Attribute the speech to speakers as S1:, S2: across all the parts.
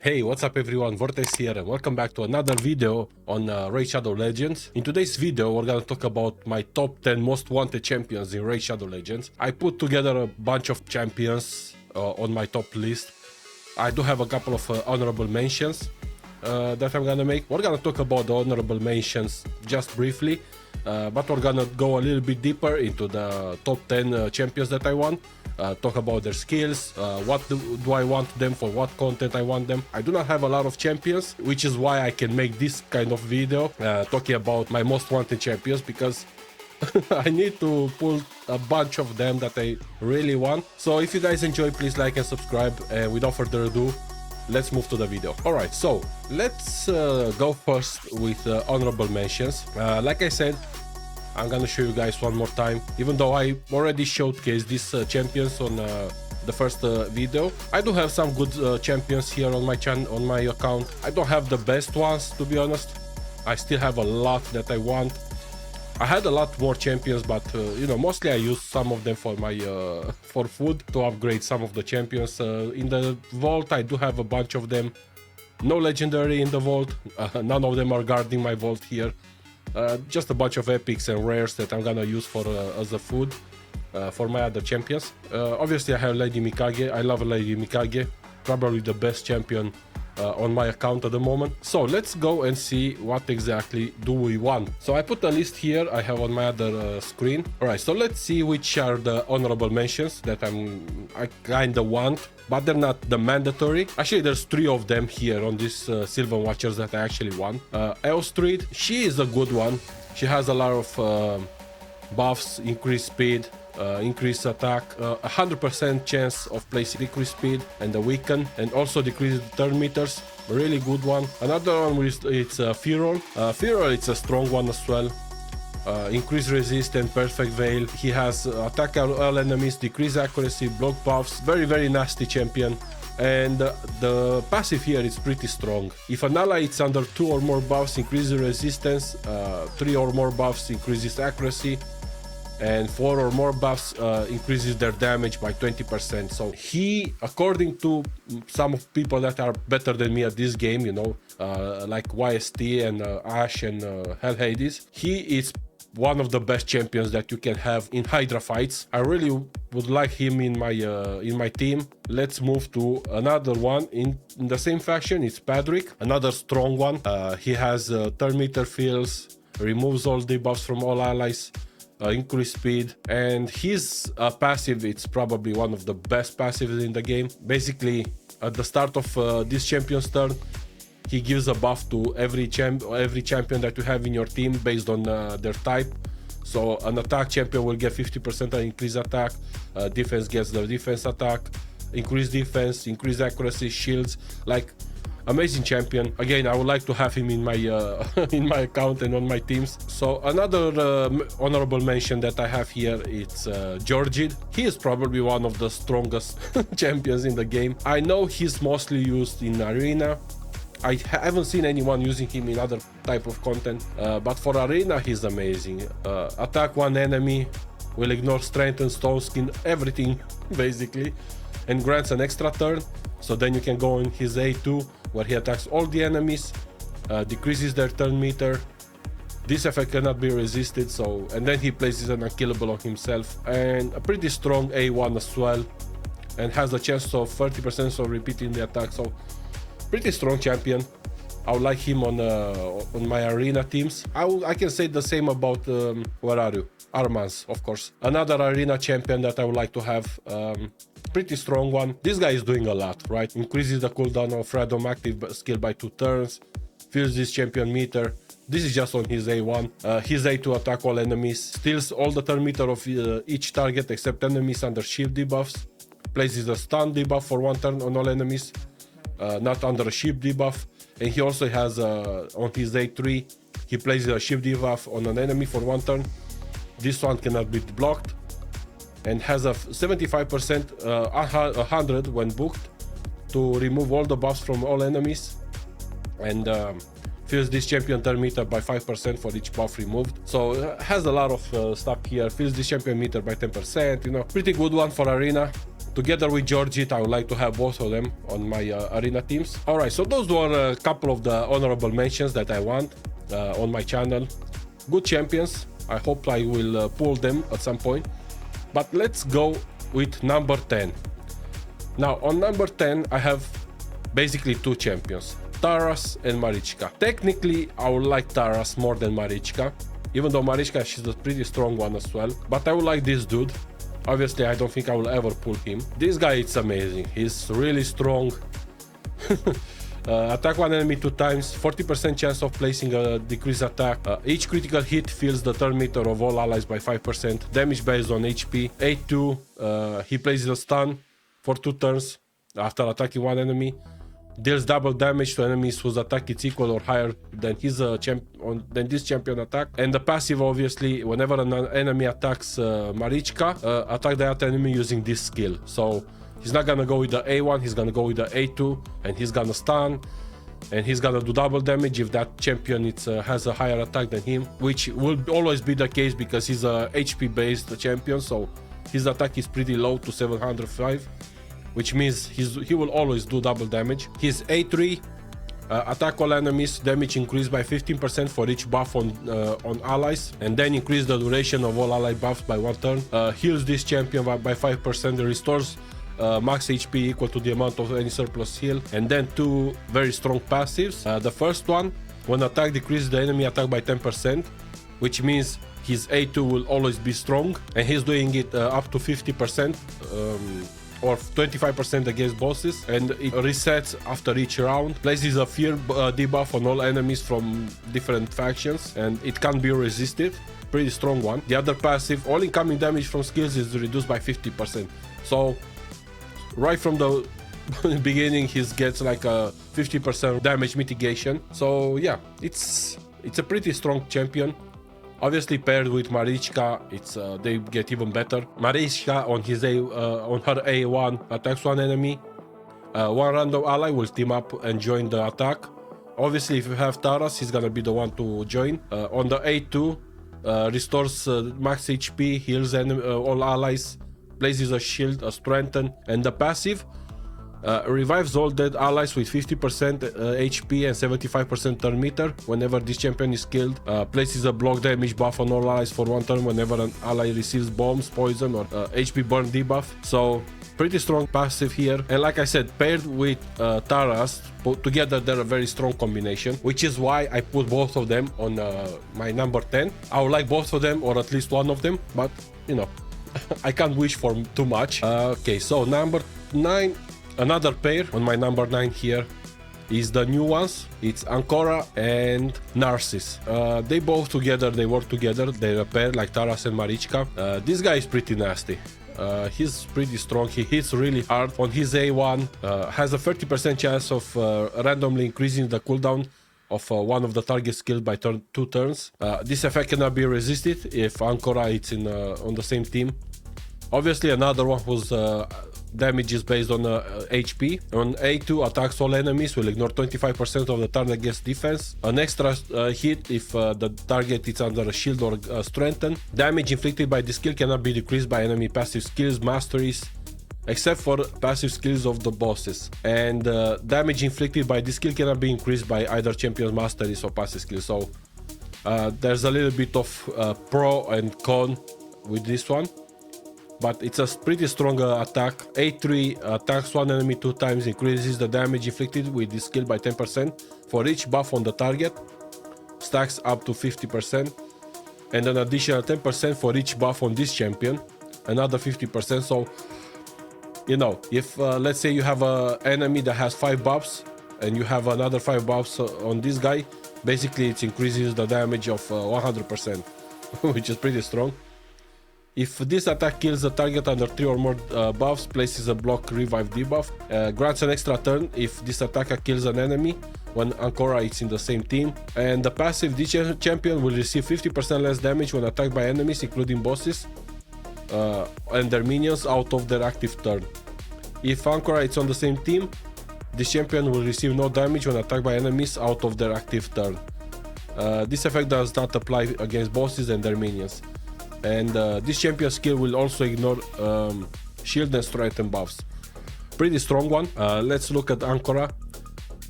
S1: Hey, what's up everyone, Vortex here and welcome back to another video on Raid Shadow Legends. In today's video we're gonna talk about my top 10 most wanted champions in Raid Shadow Legends. I put together a bunch of champions on my top list. I do have a couple of honorable mentions that I'm gonna make. We're gonna talk about the honorable mentions just briefly, but we're gonna go a little bit deeper into the top 10 champions that I want. Talk about their skills, what do I want them, for what content I want them. I do not have a lot of champions, which is why I can make this kind of video talking about my most wanted champions, because I need to pull a bunch of them that I really want. So if you guys enjoy, please like and subscribe, and without further ado, let's move to the video. Alright, so let's go first with honorable mentions. Like I said, I'm gonna show you guys one more time, even though I already showcased these champions on the first video. I do have some good champions here on my channel, on my account. I don't have the best ones, to be honest. I still have a lot that I want. I had a lot more champions, but you know, mostly I use some of them for my for food, to upgrade some of the champions. In the vault I do have a bunch of them. No legendary in the vault, none of them are guarding my vault here. Just a bunch of epics and rares that I'm gonna use for as a food for my other champions. Obviously I have Lady Mikage. I love Lady Mikage, probably the best champion on my account at the moment. So let's go and see what exactly do we want. So I put a list here I have on my other screen. Alright, so let's see which are the honorable mentions that I kinda want, but they're not the mandatory. Actually, there's 3 of them here on these Sylvan Watchers that I actually want. Elstrid, she is a good one. She has a lot of buffs, increased speed, increased attack, 100% chance of placing decreased speed and the weaken, and also decreased turn meters. A really good one. Another one is it's Firol. Firol, it's a strong one as well. Increased resistance, perfect veil. He has attack all enemies, decreased accuracy, block buffs. Very nasty champion. And the passive here is pretty strong. If an ally is under 2 or more buffs, increases resistance, 3 or more buffs increases accuracy, and 4 or more buffs increases their damage by 20%. So he, according to some of people that are better than me at this game, you know, like YST and Ash and Hell Hades, he is one of the best champions that you can have in Hydra fights. I really would like him in my team. Let's move to another one in the same faction. It's Padrick, another strong one. He has turn meter fills, removes all debuffs from all allies, increased speed, and his passive, it's probably one of the best passives in the game. Basically, at the start of this champion's turn, he gives a buff to every champion that you have in your team based on their type. So an attack champion will get 50% increased attack, defense gets the defense attack, increased defense, increased accuracy, shields. Like, amazing champion. Again, I would like to have him in my in my account and on my teams. So another honorable mention that I have here, it's Georgid. He is probably one of the strongest champions in the game. I know he's mostly used in arena. I haven't seen anyone using him in other type of content, but for arena he's amazing. Attack one enemy, will ignore strength and stone skin, everything basically, and grants an extra turn. So then you can go in his A2 where he attacks all the enemies, decreases their turn meter. This effect cannot be resisted, so, and then he places an unkillable on himself, and a pretty strong A1 as well, and has a chance of 30% of repeating the attack. So pretty strong champion. I would like him on my arena teams. I can say the same about where are you? Armans, of course. Another arena champion that I would like to have. Pretty strong one. This guy is doing a lot, right? Increases the cooldown of random active skill by 2 turns. Fills this champion meter. This is just on his A1. His A2 attack all enemies. Steals all the turn meter of each target except enemies under shield debuffs. Places a stun debuff for 1 turn on all enemies, not under a shield debuff. And he also has on his A3, he places a shield debuff on an enemy for 1 turn. This one cannot be blocked, and has a 75%, 100 when booked, to remove all the buffs from all enemies, and fills this champion turn meter by 5% for each buff removed. So has a lot of stuff here. Fills this champion meter by 10%, you know, pretty good one for arena. Together with Georgit, I would like to have both of them on my arena teams. Alright, so those were a couple of the honorable mentions that I want on my channel. Good champions. I hope I will pull them at some point. But let's go with number 10. Now, on number 10, I have basically two champions, Taras and Marichka. Technically, I would like Taras more than Marichka, even though Marichka, she's a pretty strong one as well. But I would like this dude. Obviously, I don't think I will ever pull him. This guy, it's amazing. He's really strong. Attack one enemy 2 times, 40% chance of placing a decreased attack. Each critical hit fills the turn meter of all allies by 5%. Damage based on HP. 8-2, he places a stun for 2 turns after attacking one enemy. Deals double damage to enemies whose attack is equal or higher than his than this champion attack. And the passive, obviously, whenever an enemy attacks Marichka, attack that enemy using this skill. So he's not gonna go with the A1, he's gonna go with the A2, and he's gonna stun, and he's gonna do double damage if that champion has a higher attack than him, which will always be the case because he's a HP based champion, so his attack is pretty low to 705, which means he will always do double damage. His A3, attack all enemies, damage increased by 15% for each buff on allies, and then increase the duration of all ally buffs by 1 turn. Heals this champion by 5% and restores max HP equal to the amount of any surplus heal. And then 2 very strong passives. The first one, when attack decreases the enemy attack by 10%, which means his A2 will always be strong, and he's doing it up to 50%. Or 25% against bosses, and it resets after each round. Places a fear debuff on all enemies from different factions, and it can't be resisted. Pretty strong one. The other passive, all incoming damage from skills is reduced by 50%. So right from the beginning, he gets like a 50% damage mitigation. So yeah, it's a pretty strong champion. Obviously, paired with Marichka, they get even better. Marichka on her A1 attacks one enemy. One random ally will team up and join the attack. Obviously, if you have Taras, he's gonna be the one to join. On the A2, restores max HP, heals all allies, places a shield, a strengthen, and the passive revives all dead allies with 50% HP and 75% turn meter whenever this champion is killed. Places a block damage buff on all allies for 1 turn whenever an ally receives bombs, poison, or HP burn debuff. So pretty strong passive here. And like I said, paired with Taras, together they're a very strong combination, which is why I put both of them on my number 10. I would like both of them, or at least one of them, but you know, I can't wish for too much. Okay, so number 9. Another pair on my number 9 here is the new ones. It's Ancora and Narcissus. They both together, they work together. They're a pair like Taras and Marichka. This guy is pretty nasty. He's pretty strong. He hits really hard. On his A1, has a 30% chance of randomly increasing the cooldown of one of the target skills by 2 turns. This effect cannot be resisted if Ancora is on the same team. Obviously, another one whose damage is based on HP. On A2, attacks all enemies, will ignore 25% of the target gets defense. An extra hit if the target is under a shield or strengthen. Damage inflicted by this skill cannot be decreased by enemy passive skills, masteries, except for passive skills of the bosses. And damage inflicted by this skill cannot be increased by either champion's masteries or passive skills. So there's a little bit of pro and con with this one. But it's a pretty strong attack. A3 attacks one enemy 2 times, increases the damage inflicted with this skill by 10% for each buff on the target, stacks up to 50%, and an additional 10% for each buff on this champion, another 50%. So, you know, if let's say you have an enemy that has 5 buffs and you have another 5 buffs on this guy, basically it increases the damage of 100%, which is pretty strong. If this attack kills the target under 3 or more buffs, places a block revive debuff, grants an extra turn if this attacker kills an enemy when Ancora is in the same team. And the passive, this champion will receive 50% less damage when attacked by enemies, including bosses and their minions, out of their active turn. If Ancora is on the same team, this champion will receive no damage when attacked by enemies out of their active turn. This effect does not apply against bosses and their minions. And this champion skill will also ignore shield and strength and buffs. Pretty strong one. Let's look at Ancora.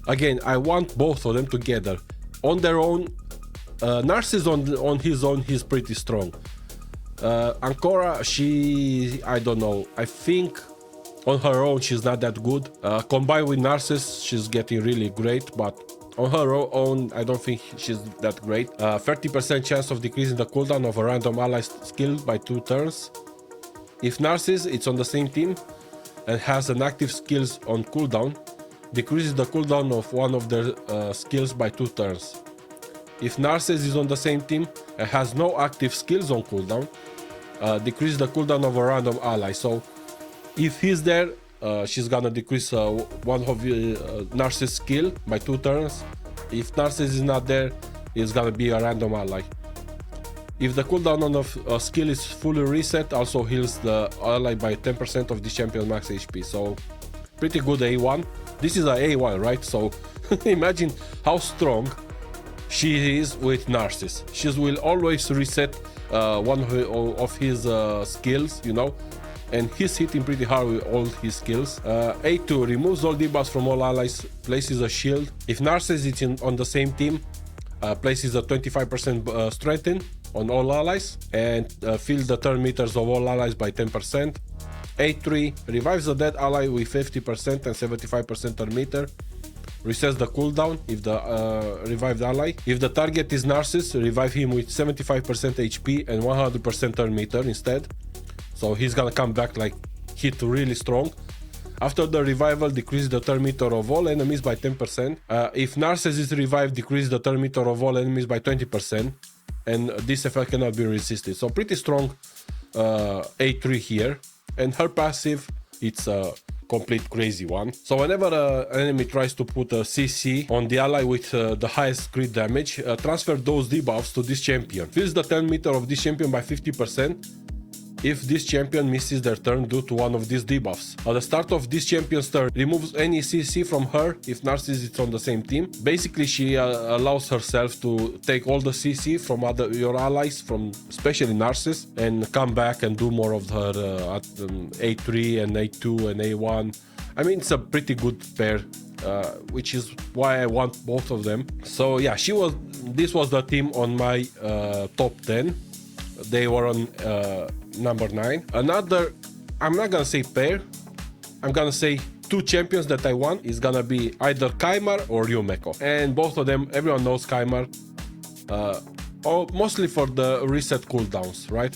S1: Again, I want both of them together. On their own, Narcissus on his own, he's pretty strong. Ancora, I don't know. I think on her own she's not that good. Combined with Narcissus, she's getting really great, but on her own, I don't think she's that great. 30% chance of decreasing the cooldown of a random ally skill by 2 turns. If Narcissus is on the same team and has an active skills on cooldown, decreases the cooldown of one of their skills by 2 turns. If Narcissus is on the same team and has no active skills on cooldown, decrease the cooldown of a random ally. So if he's there, she's gonna decrease one of Narcissus skill by 2 turns. If Narcissus is not there, it's gonna be a random ally. If the cooldown on a skill is fully reset, also heals the ally by 10% of the champion's max HP. So pretty good A1. This is a A1, right? So imagine how strong she is with Narcissus. She will always reset one of his skills, you know, and he's hitting pretty hard with all his skills. A2 removes all debuffs from all allies, places a shield. If Narcissus is on the same team, places a 25% strengthen on all allies and fills the turn meters of all allies by 10%. A3 revives a dead ally with 50% and 75% turn meter. Resets the cooldown if the revived ally. If the target is Narcissus, revive him with 75% HP and 100% turn meter instead. So he's gonna come back like hit really strong. After the revival, decrease the turn meter of all enemies by 10%. If Narcissus is revived, decrease the turn meter of all enemies by 20%. And this effect cannot be resisted. So pretty strong A3 here. And her passive, it's a complete crazy one. So whenever an enemy tries to put a CC on the ally with the highest crit damage, transfer those debuffs to this champion. Fills the turn meter of this champion by 50% if this champion misses their turn due to one of these debuffs. At the start of this champion's turn, removes any CC from her if Narcissus is on the same team. Basically, she allows herself to take all the CC from your allies, from especially Narcissus, and come back and do more of her at A3 and A2 and A1. I mean, it's a pretty good pair, which is why I want both of them. So yeah, this was the team on my top 10. They were on number 9. Another, I'm not gonna say pair, I'm gonna say 2 champions that I want is gonna be either Kymar or Yumeko. And both of them, everyone knows Kymar, mostly for the reset cooldowns, right?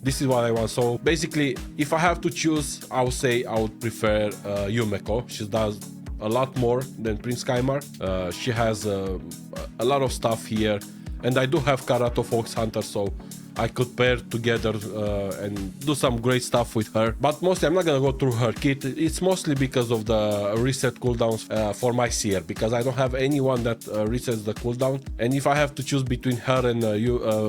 S1: This is what I want. So basically, if I have to choose, I would say I would prefer Yumeko. She does a lot more than Prince Kymar. She has a lot of stuff here, and I do have Karato Fox Hunter, so I could pair together and do some great stuff with her. But mostly I'm not gonna go through her kit. It's mostly because of the reset cooldowns for my Seer, because I don't have anyone that resets the cooldown. And if I have to choose between her and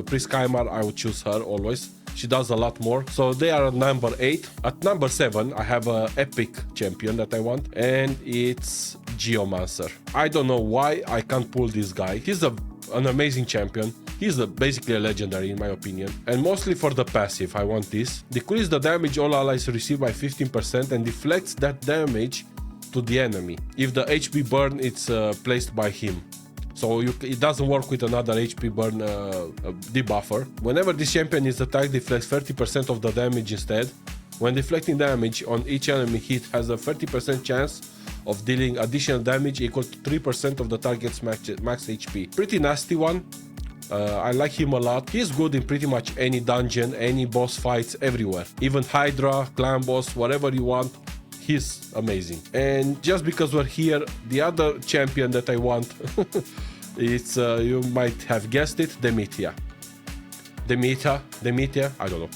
S1: Prince Kymar, I would choose her always. She does a lot more. So they are at number 8. At number 7, I have an epic champion that I want, and it's Geomancer. I don't know why I can't pull this guy. He's an amazing champion. He's basically a legendary in my opinion. And mostly for the passive, I want this. Decrease the damage all allies receive by 15% and deflects that damage to the enemy if the HP burn is placed by him. So it doesn't work with another HP burn debuffer. Whenever this champion is attacked, deflects 30% of the damage instead. When deflecting damage on each enemy hit, has a 30% chance of dealing additional damage equal to 3% of the target's max HP. Pretty nasty one. I like him a lot. He's good in pretty much any dungeon, any boss fights, everywhere. Even Hydra, clan boss, whatever you want, he's amazing. And just because we're here, the other champion that I want, it's, you might have guessed it, Demetia, I don't know.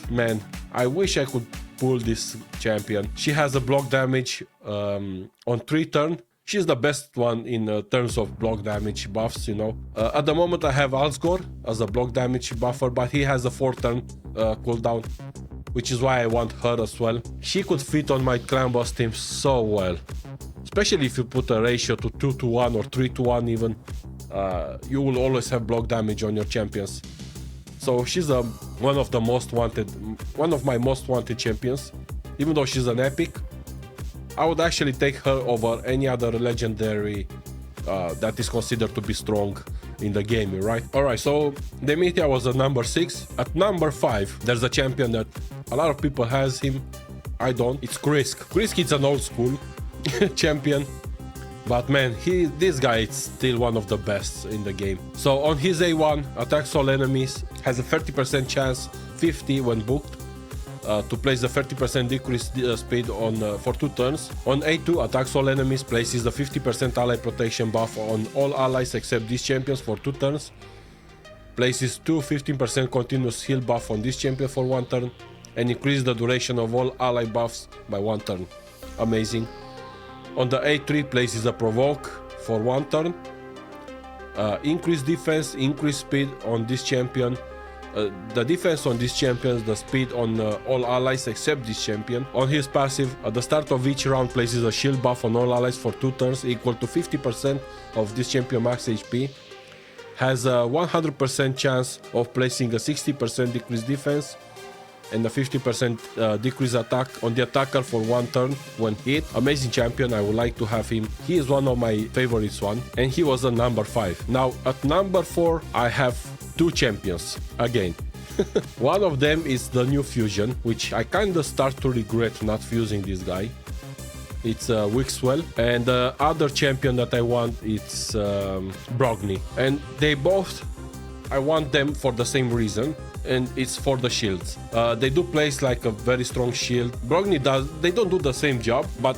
S1: Man, I wish I could pull this champion. She has a block damage on 3 turns. She's the best one in terms of block damage buffs, you know. At the moment I have Alsgor as a block damage buffer, but he has a 4-turn cooldown, which is why I want her as well. She could fit on my clan boss team so well. Especially if you put a ratio to 2-to-1 or 3-to-1 even. You will always have block damage on your champions. So she's one of my most wanted champions. Even though she's an epic, I would actually take her over any other legendary that is considered to be strong in the game, right? Alright, so Demetia was at number 6. At number 5, there's a champion that a lot of people has him. I don't. It's Krisk. Krisk is an old school champion. But man, this guy is still one of the best in the game. So on his A1, attacks all enemies, has a 30% chance, 50 when booked, to place the 30% decrease speed on for 2 turns. On A2, attacks all enemies, places the 50% ally protection buff on all allies except these champions for 2 turns. Places 15% continuous heal buff on this champion for 1 turn, and increase the duration of all ally buffs by 1 turn. Amazing. On the A3, places a provoke for 1 turn. Increase defense, increase speed on this champion. The defense on this champion, the speed on all allies except this champion. On his passive, at the start of each round, places a shield buff on all allies for 2 turns, equal to 50% of this champion max HP. Has a 100% chance of placing a 60% decreased defense and a 50% decrease attack on the attacker for 1 turn when hit. Amazing champion, I would like to have him. He is one of my favorites and he was a number 5. Now at number 4, I have 2 champions again. One of them is the new fusion, which I kinda start to regret not fusing this guy. It's Wixwell, and the other champion that I want it's Brogni, and they both, I want them for the same reason, and it's for the shields. They do place like a very strong shield. Brogni they don't do the same job, but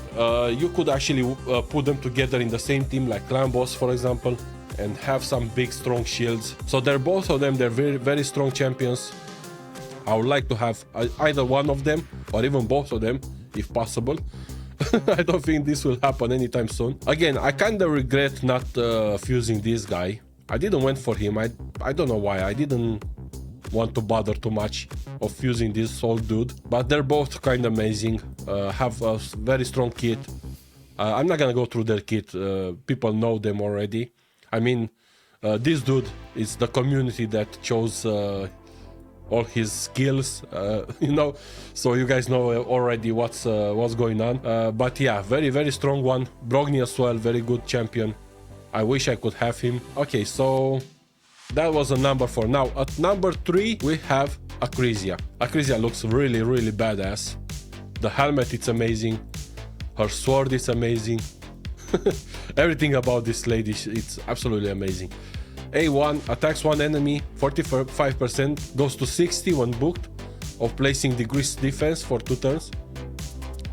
S1: you could actually put them together in the same team, like Clan Boss for example, and have some big strong shields. So they're both of them, they're very, very strong champions. I would like to have either one of them or even both of them if possible. I don't think this will happen anytime soon. Again, I kinda regret not fusing this guy. I didn't went for him. I don't know why. I didn't want to bother too much of fusing this old dude, but they're both kind of amazing. Have a very strong kit. I'm not gonna go through their kit. People know them already. I mean, this dude is the community that chose all his skills, you know, so you guys know already what's going on. But yeah, very, very strong one. Brogni as well, very good champion. I wish I could have him. Okay, so that was a number 4. Now at number 3 we have Acrisia. Acrisia looks really, really badass. The helmet, it's amazing. Her sword is amazing. Everything about this lady, it's absolutely amazing. A1, attacks one enemy, 45%, goes to 60 when booked, of placing decreased defense for 2 turns.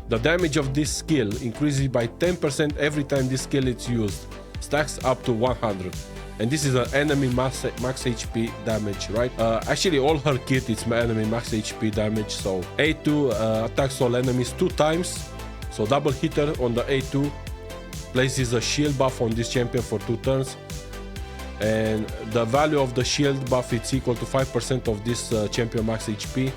S1: The damage of this skill increases by 10% every time this skill is used, stacks up to 100. And this is an enemy max HP damage, right? Actually, all her kit is enemy max HP damage. So A2 attacks all enemies 2 times, so double hitter on the A2, places a shield buff on this champion for 2 turns. And the value of the shield buff is equal to 5% of this champion max HP.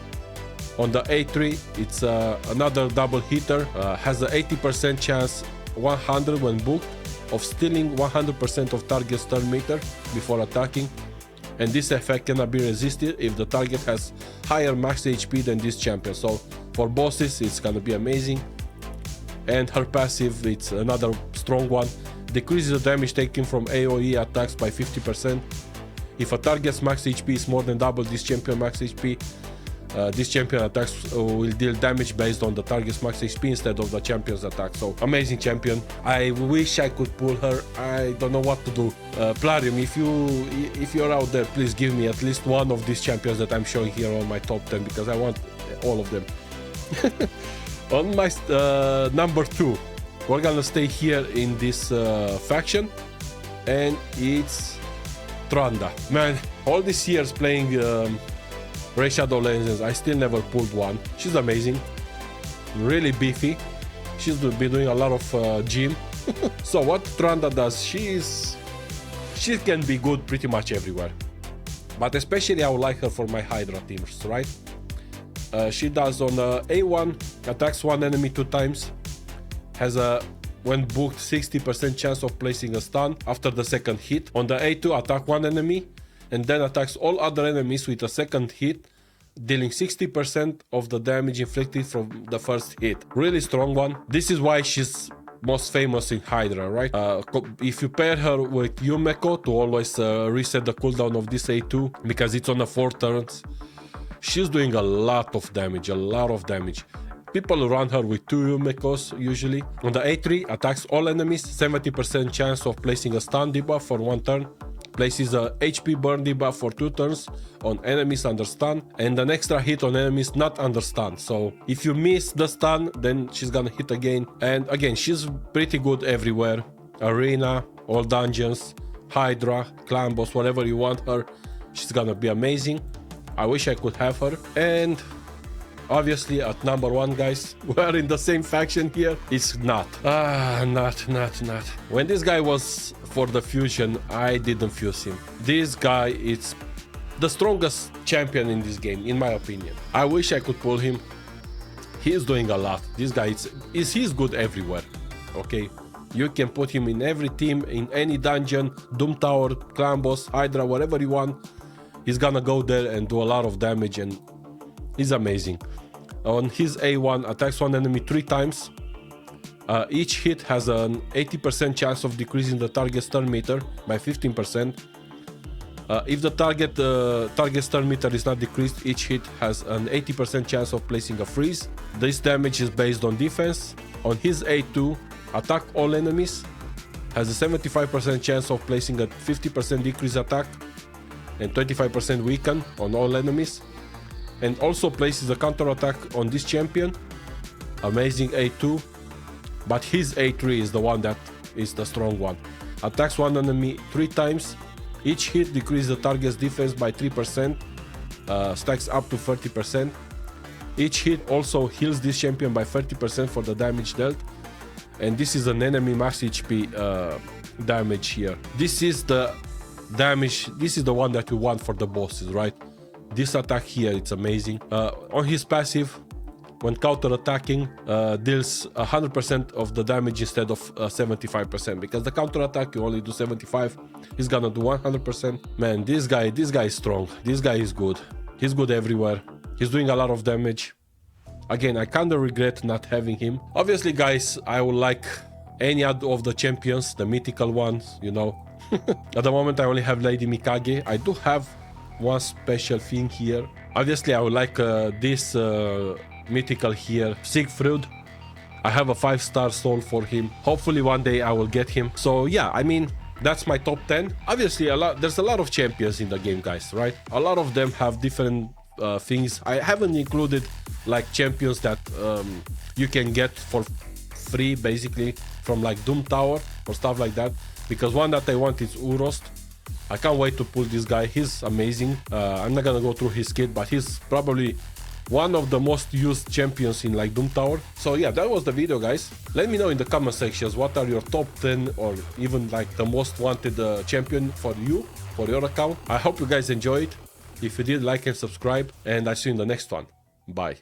S1: On the A3, it's another double hitter, has an 80% chance, 100 when booked, of stealing 100% of target's turn meter before attacking. And this effect cannot be resisted if the target has higher max HP than this champion. So for bosses, it's gonna be amazing. And her passive, it's another strong one. Decreases the damage taken from AoE attacks by 50%. If a target's max HP is more than double this champion max HP, this champion attacks will deal damage based on the target's max HP instead of the champion's attack. So amazing champion. I wish I could pull her. I don't know what to do. Plarium, if you're out there, please give me at least one of these champions that I'm showing here on my top 10, because I want all of them. On my number 2, we're gonna stay here in this faction, and it's Tranda. Man, all these years playing Raid Shadow Legends, I still never pulled one. She's amazing, really beefy. She's been doing a lot of gym. So what Tranda does, she can be good pretty much everywhere, but especially I would like her for my Hydra teams, right? She does on A1, attacks one enemy 2 times, has a, when booked, 60% chance of placing a stun after the second hit. On the A2, attack one enemy, and then attacks all other enemies with a second hit, dealing 60% of the damage inflicted from the first hit. Really strong one. This is why she's most famous in Hydra, right? If you pair her with Yumeko to always reset the cooldown of this A2, because it's on a 4 turns, she's doing a lot of damage, People run her with 2 Yumekos usually. On the A3, attacks all enemies, 70% chance of placing a stun debuff for 1 turn. Places a HP burn debuff for 2 turns on enemies under stun, and an extra hit on enemies not under stun. So if you miss the stun, then she's gonna hit again. And again, she's pretty good everywhere. Arena, all dungeons, Hydra, clan boss, whatever you want her, she's gonna be amazing. I wish I could have her. And obviously at number 1, guys, we're in the same faction here. It's not. When this guy was for the fusion, I didn't fuse him. This guy is the strongest champion in this game, in my opinion. I wish I could pull him. He's doing a lot. This guy he's good everywhere. Okay, you can put him in every team, in any dungeon, Doom Tower, clan boss, Hydra, whatever you want. He's gonna go there and do a lot of damage, and he's amazing. On his A1, attacks one enemy 3 times. Each hit has an 80% chance of decreasing the target's turn meter by 15%. If the target's turn meter is not decreased, each hit has an 80% chance of placing a freeze. This damage is based on defense. On his A2, attack all enemies, has a 75% chance of placing a 50% decrease attack and 25% weaken on all enemies. And also places a counter attack on this champion. Amazing A2. But his A3 is the one that is the strong one. Attacks one enemy 3 times. Each hit decreases the target's defense by 3%. Stacks up to 30%. Each hit also heals this champion by 30% for the damage dealt. And this is an enemy max HP damage here. This is the damage. This is the one that you want for the bosses, right? This attack here, it's amazing. On his passive, when counter-attacking, deals 100% of the damage instead of 75%. Because the counter-attack, you only do 75. He's gonna do 100%. Man, this guy is strong. This guy is good. He's good everywhere. He's doing a lot of damage. Again, I kinda regret not having him. Obviously, guys, I would like any of the champions, the mythical ones, you know. At the moment, I only have Lady Mikage. I do have one special thing here. Obviously, I would like this mythical here, Siegfried. I have a 5-star soul for him. Hopefully one day I will get him. So yeah, I mean, that's my top 10. Obviously, there's a lot of champions in the game, guys, right? A lot of them have different things. I haven't included like champions that you can get for free, basically, from like Doom Tower or stuff like that. Because one that I want is Urost. I can't wait to pull this guy. He's amazing. I'm not gonna go through his kit, but he's probably one of the most used champions in like Doom Tower. So yeah, that was the video, guys. Let me know in the comment sections what are your top 10 or even like the most wanted champion for you, for your account. I hope you guys enjoyed. If you did, like and subscribe, and I'll see you in the next one. Bye.